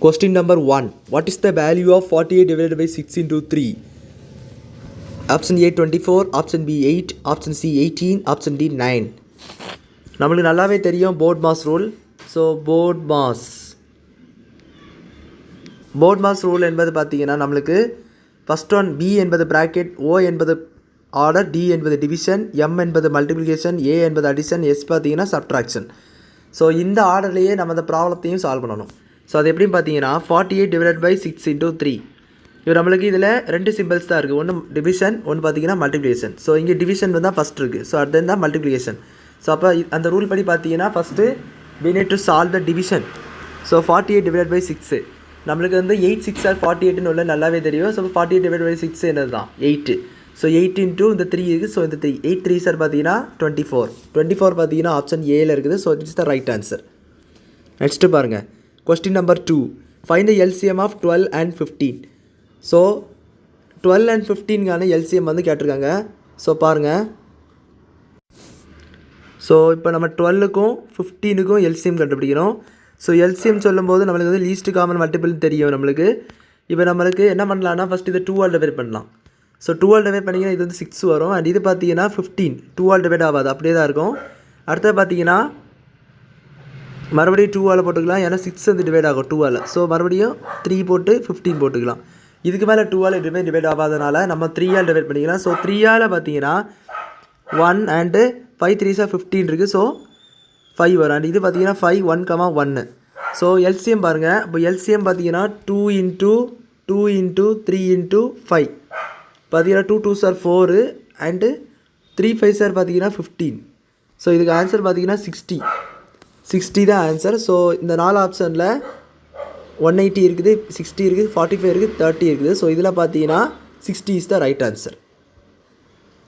Question number 1. What is the value of 48 divided by 6 into 3? Option A 24, option B 8, option C 18, option D 9. நம்மளுக்கு நல்லாவே தெரியும் BODMAS rule. So BODMAS rule என்பது பார்த்தீங்கன்னா நம்மளுக்கு first one B என்பது bracket, O என்பது order, D என்பது division, M என்பது மல்டிப்ளிகேஷன், A என்பது அடிஷன், S பார்த்தீங்கன்னா சப்ட்ராக்ஷன். ஸோ இந்த ஆர்டர்லேயே நம்ம அந்த ப்ராப்ளத்தையும் சால்வ் பண்ணணும். ஸோ அது எப்படின்னு பார்த்தீங்கன்னா 48 டிவைடட் பை 6 into 3. இப்போ நம்மளுக்கு இதில் ரெண்டு சிம்பிள்ஸ் தான் இருக்குது. ஒன்று டிவிஷன், ஒன்று பார்த்தீங்கன்னா மல்டிப்ளிகேஷன். ஸோ இங்கே டிவிஷன் தான் ஃபஸ்ட் இருக்குது. ஸோ அடுத்து தான் மல்டிப்ளிகேஷன். ஸோ அப்போ அந்த ரூல் படி பார்த்தீங்கன்னா first we need to solve the division. So 48 divided by 6 நம்மளுக்கு வந்து 8 6 ஆர் 48ன்னு உள்ள நல்லாவே தெரியும். ஸோ 48 divided by 6 என்னது தான் 8. ஸோ 8 into இந்த 3 இருக்குது. ஸோ இந்த 3 8 3 சார் பார்த்தீங்கன்னா 24 பார்த்தீங்கன்னா ஆப்ஷன் ஏல இருக்குது. So it's the right answer. Next பாருங்கள் question number 2. Find the LCM of 12 and 15. So 12 and 15க்கான LCM வந்து கேட்டிருக்காங்க. ஸோ பாருங்கள், ஸோ இப்போ நம்ம 12க்கும் 15க்கும் LCM கண்டுபிடிக்கணும். ஸோ LCM சொல்லும்போது நம்மளுக்கு வந்து லீஸ்ட் காமன் மல்டிபிள்னு தெரியும் நம்மளுக்கு. இப்போ நம்மளுக்கு என்ன பண்ணலான்னா ஃபஸ்ட் இதை 2 ஆல் டிவைட் பண்ணலாம். ஸோ 2 ஆல் டிவைட் பண்ணிங்கன்னா இது வந்து 6 வரும். அண்ட் இது பார்த்தீங்கன்னா 15 2 ஆல் டிவைட் ஆகாது, அப்படியே தான் இருக்கும். அடுத்தது பார்த்தீங்கன்னா மறுபடியும் 2 ஆல் போட்டுக்கலாம், ஏன்னா 6 வந்து டிவைட் ஆகும் 2 ஆல். ஸோ மறுபடியும் 3 போட்டு 15 போட்டுக்கலாம். இதுக்கு மேலே 2 ஆல் டிவைட் ஆகாதனால நம்ம 3 ஆல் டிவைட் பண்ணிக்கலாம். ஸோ 3 ஆல் பார்த்தீங்கன்னா 1 அண்டு 5 3s 15 இருக்குது. ஸோ 5 வரும். அண்ட் இது பார்த்தீங்கன்னா 5 1, 1. ஸோ LCM பாருங்கள். இப்போ LCM பார்த்தீங்கன்னா 2 into 3 into 5 பார்த்தீங்கன்னா 2 2s 4 அண்டு 3 5s பார்த்தீங்கன்னா 15. ஸோ இதுக்கு ஆன்சர் பார்த்தீங்கன்னா 60 தான் ஆன்சர். ஸோ இந்த 4 ஆப்ஷனில் 180 இருக்குது, 60 இருக்குது, 45 இருக்குது, 30 இருக்குது. ஸோ இதில் பார்த்தீங்கன்னா 60 இஸ் த ரைட் ஆன்சர்.